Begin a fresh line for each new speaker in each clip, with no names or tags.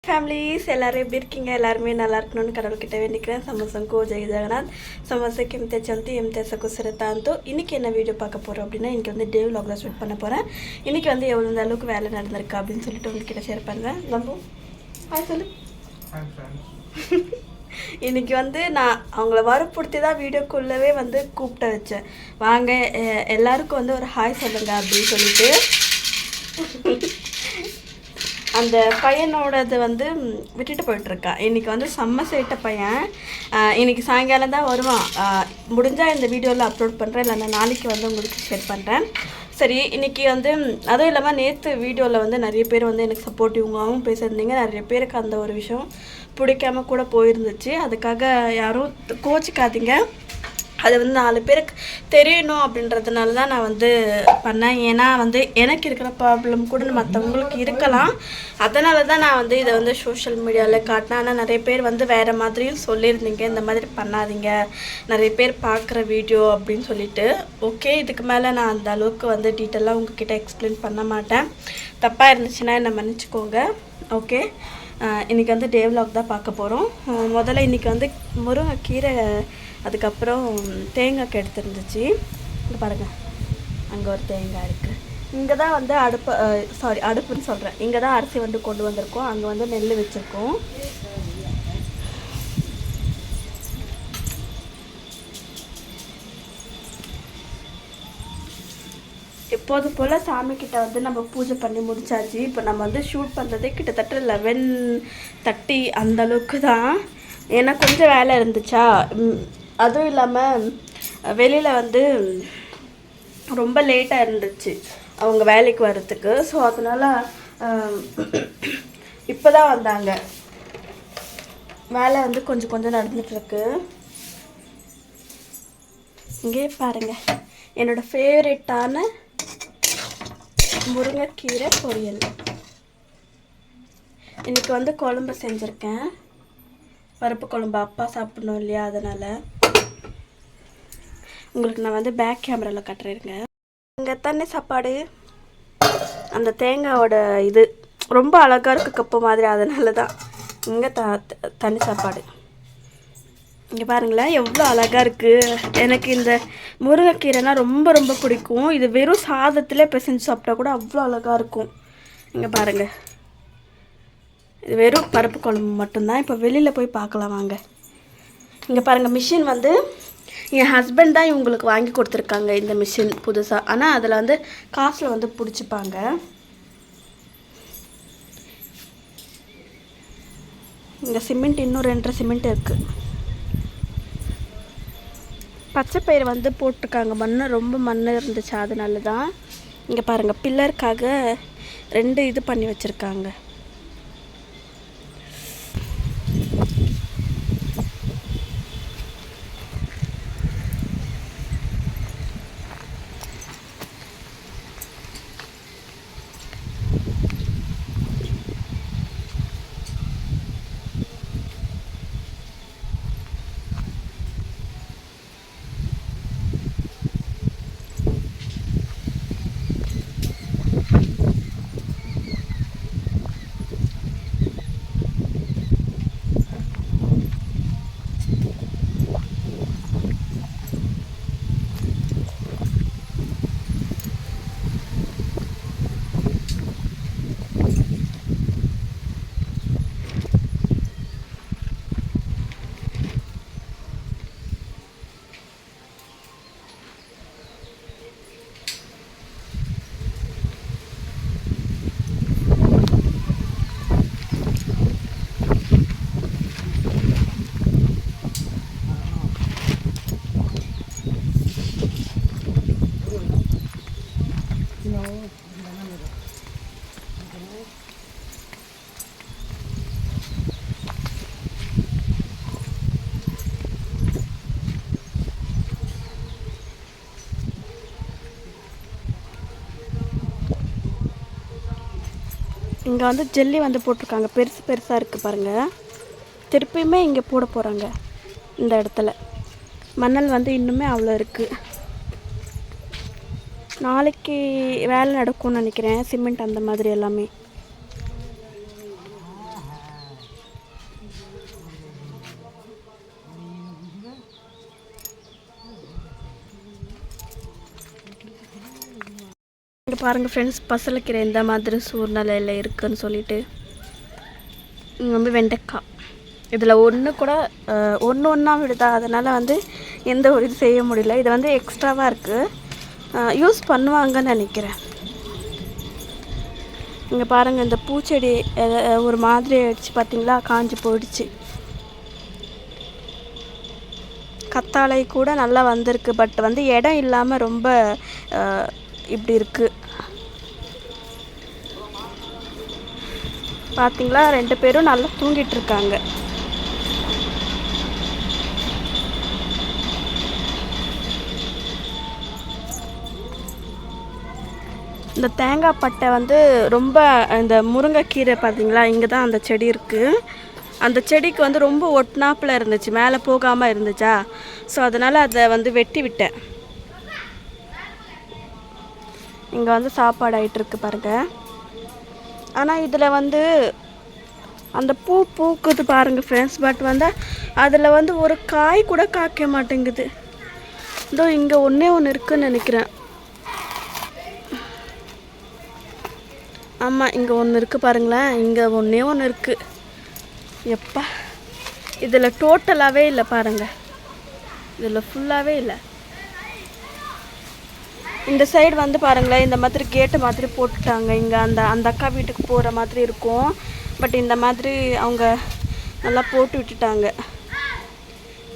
Families எல்லாரும் எப்படி இருக்கீங்க? எல்லாருமே நல்லா இருக்கணும்னு கடவுள்கிட்ட வேண்டிக்கிறேன். ಸಮಸ್ಯೆಗೂ ಜೈ ಜಗನ್ನಾಥ್. ಸಮಸ್ಯೆಗೆ ಎಂತೆ ಚಲ್ತಿ ಎಂತೆ ಸಕುಸರತಾ ಅಂತೂ இன்னைக்கு என்ன வீடியோ பார்க்க போகிறோம் அப்படின்னா, இன்றைக்கி வந்து டே vlog தான் ஷூட் பண்ண போகிறேன். இன்றைக்கி வந்து எவ்வளோ அளவுக்கு வேலை நடந்திருக்கு அப்படின்னு சொல்லிட்டு உங்ககிட்ட ஷேர் பண்ணுறேன். நம்ம ஹாய் சொல்லு. இன்றைக்கி வந்து நான் அவங்கள வற்புறுத்தி தான் வீடியோக்குள்ளவே வந்து கூப்பிட்ட வச்சேன். வாங்க எல்லாருக்கும் வந்து ஒரு ஹாய் சொல்லுங்க அப்படின்னு சொல்லிட்டு. அந்த பையனோடது வந்து விட்டுட்டு போயிட்டுருக்கான். இன்றைக்கி வந்து செம்ம சேட்ட பையன். இன்றைக்கி சாயங்காலம் தான் வருவான். முடிஞ்சால் இந்த வீடியோவில் அப்லோட் பண்ணுறேன், இல்லைன்னா நாளைக்கு வந்து உங்களுக்கு ஷேர் பண்ணுறேன். சரி, இன்றைக்கி வந்து அதுவும் இல்லாமல் நேற்று வீடியோவில் வந்து நிறைய பேர் வந்து எனக்கு சப்போர்ட்டிவாகவும் பேசியிருந்தீங்க. நிறைய பேருக்கு அந்த ஒரு விஷயம் பிடிக்காம கூட போயிருந்துச்சு. அதுக்காக யாரும் கோச்சிக்காதீங்க. அது வந்து 4 பேருக்கு தெரியணும் அப்படின்றதுனால தான் நான் வந்து பண்ணேன். ஏன்னா வந்து எனக்கு இருக்கிற ப்ராப்ளம் கூட மற்றவங்களுக்கு இருக்கலாம். அதனால தான் நான் வந்து இதை வந்து சோஷியல் மீடியாவில் காட்டினேன். ஆனால் நிறைய பேர் வந்து வேறு மாதிரியும் சொல்லியிருந்தீங்க, இந்த மாதிரி பண்ணாதீங்க, நிறைய பேர் பார்க்குற வீடியோ அப்படின்னு சொல்லிட்டு. ஓகே, இதுக்கு மேலே நான் அந்த அளவுக்கு வந்து டீட்டெயிலாக உங்ககிட்ட எக்ஸ்பிளைன் பண்ண மாட்டேன். தப்பாக இருந்துச்சுன்னா என்னை மன்னிச்சிக்கோங்க. ஓகே, இன்றைக்கி வந்து டே vlog தான் பார்க்க போகிறோம். முதல்ல இன்றைக்கி வந்து முருங்கைக்கீரை, அதுக்கப்புறம் தேங்காய்க்கு எடுத்துருந்துச்சு. இங்கே பாருங்கள், அங்கே ஒரு தேங்காய் இருக்குது. இங்கே தான் வந்து அடுப்புன்னு சொல்கிறேன், இங்கே தான் அரிசி வந்து கொண்டு வந்திருக்கோம். அங்கே வந்து நெல் வச்சுருக்கோம். எப்போதும் போல் சாமிக்கிட்ட வந்து நம்ம பூஜை பண்ணி முடிச்சாச்சு. இப்போ நம்ம வந்து ஷூட் பண்ணுறதே கிட்டத்தட்ட 11:30 அந்தளவுக்கு தான். ஏன்னா கொஞ்சம் வேலை இருந்துச்சா. அதுவும் இல்லாமல் வெளியில் வந்து ரொம்ப லேட்டாக இருந்துச்சு அவங்க வேலைக்கு வர்றதுக்கு. ஸோ அதனால் இப்போ தான் வந்தாங்க. வேலை வந்து கொஞ்சம் நடந்துகிட்ருக்கு. இங்கே பாருங்கள், என்னோடய ஃபேவரெட்டான முருங்கைக்கீரை பொரியல். இன்றைக்கி வந்து குழம்பு செஞ்சுருக்கேன், பருப்பு குழம்பு. அப்பா சாப்பிடணும் இல்லையா, அதனால் உங்களுக்கு நான் வந்து பேக் கேமராவில் கட்டுறேங்க. இங்கே தண்ணி சாப்பாடு, அந்த தேங்காயோட இது ரொம்ப அழகாக இருக்குது, கப்பு மாதிரி. அதனால தான் இங்கே தண்ணி சாப்பாடு. இங்கே பாருங்களேன் எவ்வளோ அழகாக இருக்குது. எனக்கு இந்த முருங்கைக்கீரைனா ரொம்ப பிடிக்கும். இது வெறும் சாதத்தில் பிசைஞ்சு சாப்பிட்டா கூட அவ்வளோ அழகாக இருக்கும். இங்கே பாருங்கள், இது வெறும் பருப்பு குழம்பு மட்டும்தான். இப்போ வெளியில் போய் பார்க்கலாம் வாங்க. இங்கே பாருங்கள், மிஷின் வந்து என் ஹஸ்பண்ட் தான் இவங்களுக்கு வாங்கி கொடுத்துருக்காங்க இந்த மிஷின் புதுசாக. ஆனால் அதில் வந்து காசில் வந்து பிடிச்சிப்பாங்க. இங்கே சிமெண்ட் இன்னும் 2.5 சிமெண்ட் இருக்குது. பச்சைப்பயிறு வந்து போட்டிருக்காங்க. ரொம்ப மண் இருந்துச்சு, அதனால தான். இங்கே பாருங்கள், பில்லருக்காக 2 இது பண்ணி வச்சுருக்காங்க. இங்கே வந்து ஜெல்லி வந்து போட்டிருக்காங்க, பெருசாக இருக்குது பாருங்கள். திருப்பியுமே இங்கே போட போகிறாங்க. இந்த இடத்துல மணல் வந்து இன்னுமே அவ்வளோ இருக்குது. நாளைக்கு வேலை நடக்கும்னு நினைக்கிறேன், சிமெண்ட் அந்த மாதிரி எல்லாமே. பாருங்கள் ஃப்ரெண்ட்ஸ், பசலைக்கீரை எந்த மாதிரி சூழ்நிலையில் இருக்குதுன்னு சொல்லிட்டு. இங்கே வந்து வெண்டைக்காய், இதில் ஒன்று கூட ஒன்றா விடுதா, அதனால் வந்து எந்த ஒரு இது செய்ய முடியல. இது வந்து எக்ஸ்ட்ராவாக இருக்குது, யூஸ் பண்ணுவாங்கன்னு நினைக்கிறேன். இங்கே பாருங்கள், இந்த பூச்செடி ஒரு மாதிரி ஆகிடுச்சு பார்த்திங்களா, காஞ்சி போயிடுச்சு. கத்தாழை கூட நல்லா வந்திருக்கு, பட் வந்து இடம் இல்லாமல் ரொம்ப இப்படி இருக்குது. பார்த்தீங்களா, 2 பேரும் நல்லா தூங்கிட்டு இருக்காங்க. இந்த தேங்காய் பட்டை வந்து ரொம்ப, இந்த முருங்கைக்கீரை பார்த்தீங்களா, இங்கே தான் அந்த செடி இருக்குது. அந்த செடிக்கு வந்து ரொம்ப ஒட்டினாப்பில் இருந்துச்சு, மேலே போகாமல் இருந்துச்சா, ஸோ அதனால் அதை வந்து வெட்டி விட்டேன். இங்கே வந்து சாப்பாடு ஆகிட்டுருக்கு பாருங்கள். ஆனால் இதில் வந்து அந்த பூ பூக்குது பாருங்கள் ஃப்ரெண்ட்ஸ், பட் வந்து அதில் வந்து ஒரு காய் கூட காய்க்க மாட்டேங்குது. இதோ இங்கே ஒன்று இருக்குதுன்னு நினைக்கிறேன். ஆமாம், இங்கே ஒன்று இருக்குது பாருங்களேன், இங்கே ஒன்று இருக்குது. எப்பா, இதில் டோட்டலாகவே இல்லை பாருங்கள், இதில் ஃபுல்லாகவே இல்லை. இந்த சைடு வந்து பாருங்களேன், இந்த மாதிரி கேட்டு மாதிரி போட்டுட்டாங்க. இங்கே அந்த அக்கா வீட்டுக்கு போகிற மாதிரி இருக்கும், பட் இந்த மாதிரி அவங்க நல்லா போட்டு விட்டுட்டாங்க.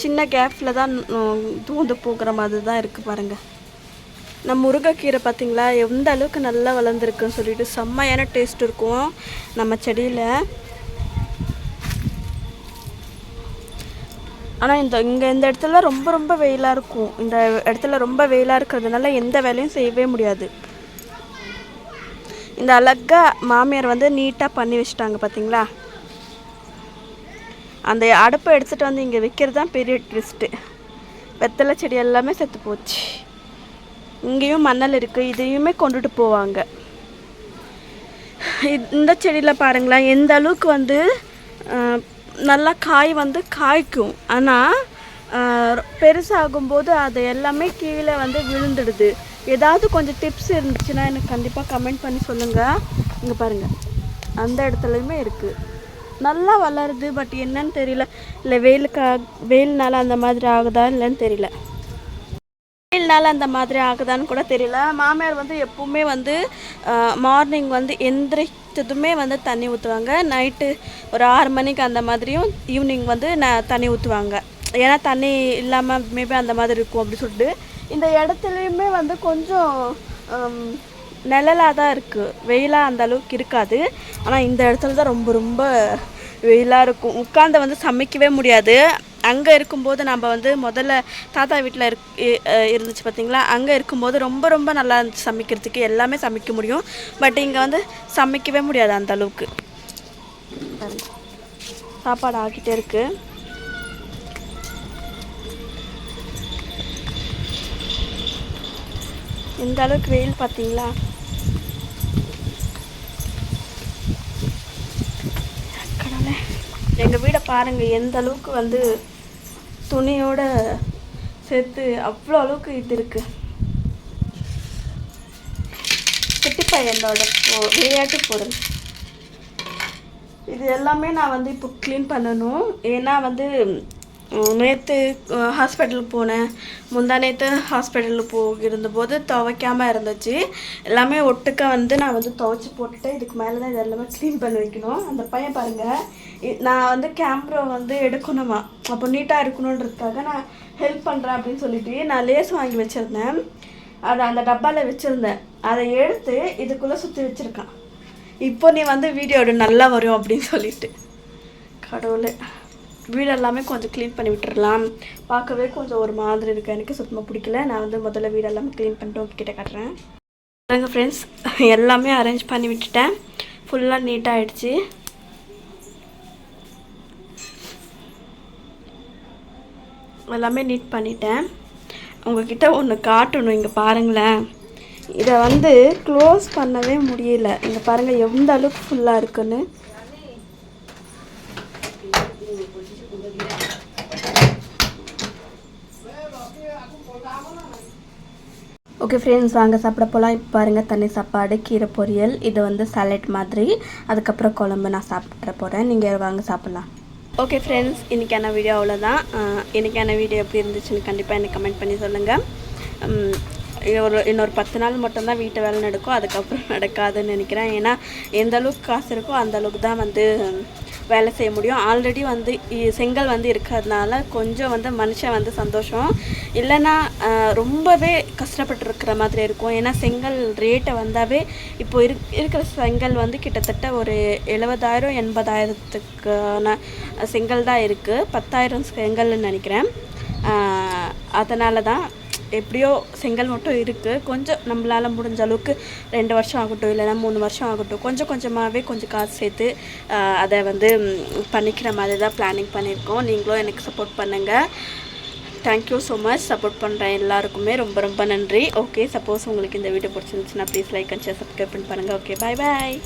சின்ன கேப்பில் தான் தூந்து போகிற மாதிரி தான் இருக்குது பாருங்கள். நம்ம முருங்கைக்கீரை பார்த்திங்களா எந்த அளவுக்கு நல்லா வளர்ந்துருக்குன்னு சொல்லிட்டு, செம்மையான டேஸ்ட் இருக்கும் நம்ம செடியில். ஆனால் இங்கே இந்த இடத்துல ரொம்ப வெயிலாக இருக்கும். இந்த இடத்துல ரொம்ப வெயிலாக இருக்கிறதுனால எந்த வேலையும் செய்யவே முடியாது. இந்த அழகாக மாமியார் வந்து நீட்டாக பண்ணி வச்சுட்டாங்க பார்த்தீங்களா. அந்த அடுப்பை எடுத்துகிட்டு வந்து இங்கே வைக்கிறது தான் பெரிய ட்விஸ்ட்டு. வெத்தலை செடி எல்லாமே செத்து போச்சு. இங்கேயும் மணல் இருக்குது, இதையுமே கொண்டுட்டு போவாங்க. இந்த செடியில் பாருங்களேன், எந்த அளவுக்கு வந்து நல்லா காய் வந்து காய்க்கும், ஆனால் பெருசாகும்போது அது எல்லாமே கீழே வந்து விழுந்துடுது. ஏதாவது கொஞ்சம் டிப்ஸ் இருந்துச்சுன்னா எனக்கு கண்டிப்பாக கமெண்ட் பண்ணி சொல்லுங்கள். இங்கே பாருங்கள், அந்த இடத்துலையுமே இருக்குது, நல்லா வளருது. பட் என்னன்னு தெரியல, இல்லை வெயில்னால அந்த மாதிரி ஆகுதா இல்லைன்னு தெரியல, வெயில்னால அந்த மாதிரி ஆகுதான்னு கூட தெரியல. மாமியார் வந்து எப்பவுமே வந்து மார்னிங் வந்து எந்திரிச்சதுமே வந்து தண்ணி ஊற்றுவாங்க. நைட்டு ஒரு 6 மணிக்கு அந்த மாதிரியும் ஈவினிங் வந்து தண்ணி ஊற்றுவாங்க. ஏன்னா தண்ணி இல்லாமல் மேபி அந்த மாதிரி இருக்கும் அப்படி சொல்லிட்டு. இந்த இடத்துலையுமே வந்து கொஞ்சம் நிழலாக தான் இருக்குது, வெயிலாக அந்த அளவுக்கு இருக்காது. ஆனால் இந்த இடத்துல தான் ரொம்ப வெயிலாக இருக்கும். உட்காந்து வந்து சமைக்கவே முடியாது. அங்கே இருக்கும்போது நம்ம வந்து முதல்ல தாத்தா வீட்டில் இருந்துச்சு பார்த்திங்களா, அங்கே இருக்கும்போது ரொம்ப நல்லா இருந்துச்சு சமைக்கிறதுக்கு, எல்லாமே சமைக்க முடியும். பட் இங்கே வந்து சமைக்கவே முடியாது அந்த அளவுக்கு. சாப்பாடு ஆக்கிட்டே இருக்குது. இந்த அளவுக்கு வெயில் பார்த்தீங்களா. எங்கள் வீடை பாருங்கள், எந்த அளவுக்கு வந்து துணியோடு சேர்த்து அவ்வளோ அளவுக்கு இது இருக்குது. குட்டி பையனோட விளையாட்டு பொருள் இது எல்லாமே நான் வந்து இப்போ க்ளீன் பண்ணணும். ஏன்னா வந்து நேற்று ஹாஸ்பிட்டலுக்கு போனேன், முந்தானேற்று ஹாஸ்பிட்டலுக்கு இருந்தபோது துவைக்காமல் இருந்துச்சு. எல்லாமே ஒட்டுக்க வந்து நான் வந்து துவைச்சி போட்டுட்டு இதுக்கு மேலே தான் இது எல்லாமே க்ளீன் பண்ணி வைக்கணும். அந்த பையன் பாருங்கள், நான் வந்து கேமரா வந்து எடுக்கணுமா, அப்போ நீட்டாக இருக்கணுன்றதுக்காக நான் ஹெல்ப் பண்ணுறேன் அப்படின்னு சொல்லிட்டு நான் லேஸ் வாங்கி வச்சுருந்தேன். அதை அந்த டப்பாவில் வச்சுருந்தேன், அதை எடுத்து இதுக்குள்ளே சுற்றி வச்சுருக்கான். இப்போ நீ வந்து வீடியோ நல்லா வரும் அப்படின்னு சொல்லிட்டு. கடவுளே, வீடு எல்லாமே கொஞ்சம் க்ளீன் பண்ணி விட்டுடலாம். பார்க்கவே கொஞ்சம் ஒரு மாதிரி இருக்குது, எனக்கு சுத்தமாக பிடிக்கல. நான் வந்து முதல்ல வீடு எல்லாமே க்ளீன் பண்ணிட்டு உங்ககிட்ட காட்டுறேன். பாருங்க ஃப்ரெண்ட்ஸ், எல்லாமே அரேஞ்ச் பண்ணி விட்டுட்டேன், ஃபுல்லாக நீட்டாக ஆகிடுச்சு. எல்லாமே நீட் பண்ணிட்டேன். உங்ககிட்ட ஒன்று காட்டணும், இங்கே பாருங்களேன். இதை வந்து க்ளோஸ் பண்ணவே முடியல. இங்கே பாருங்கள் எந்த அளவுக்கு ஃபுல்லாக இருக்குன்னு. ஓகே ஃப்ரெண்ட்ஸ், வாங்க சாப்பிட போகலாம். இப்போ பாருங்கள், தண்ணி சாப்பாடு, கீரை பொரியல், இது வந்து சாலட் மாதிரி, அதுக்கப்புறம் குழம்பு நான் சாப்பிட்ற போகிறேன். நீங்கள் வாங்க சாப்பிட்லாம். ஓகே ஃப்ரெண்ட்ஸ், இன்றைக்கான வீடியோ அவ்வளோதான். இன்றைக்கான வீடியோ எப்படி இருந்துச்சுன்னு கண்டிப்பாக எனக்கு கமெண்ட் பண்ணி சொல்லுங்கள். இன்னொரு 10 நாள் மட்டும்தான் வீட்டை வேலை நடக்கும், அதுக்கப்புறம் நடக்காதுன்னு நினைக்கிறேன். ஏன்னா எந்த அளவுக்கு காசு இருக்கோ அந்த அளவுக்கு தான் வந்து வேலை செய்ய முடியும். ஆல்ரெடி வந்து செங்கல் வந்து இருக்கிறதுனால கொஞ்சம் வந்து மனுஷன் வந்து சந்தோஷம், இல்லைன்னா ரொம்பவே கஷ்டப்பட்டுருக்கிற மாதிரி இருக்கும். ஏன்னா செங்கல் ரேட்டை வந்தாவே இப்போ இருக்கிற செங்கல் வந்து கிட்டத்தட்ட ஒரு 70,000 80,000த்துக்கான செங்கல் தான் இருக்குது. 10,000 செங்கல்னு நினைக்கிறேன். அதனால தான் எப்படியோ செங்கல் மட்டும் இருக்குது. கொஞ்சம் நம்மளால் முடிஞ்ச அளவுக்கு 2 வருஷம் ஆகட்டும், இல்லைன்னா 3 வருஷம் ஆகட்டும், கொஞ்சம் கொஞ்சமாகவே கொஞ்சம் காசு சேர்த்து அதை வந்து பண்ணிக்கிற மாதிரி தான் பிளானிங் பண்ணியிருக்கோம். நீங்களும் எனக்கு சப்போர்ட் பண்ணுங்கள். Thank you so much. சப்போர்ட் பண்ணுறேன் எல்லாருக்குமே ரொம்ப ரொம்ப நன்றி. ஓகே, சப்போஸ் உங்களுக்கு இந்த வீடியோ பிடிச்சிருந்துச்சுன்னா please like and share, subscribe பண்ணி பாருங்கள். ஓகே, பாய் பாய்.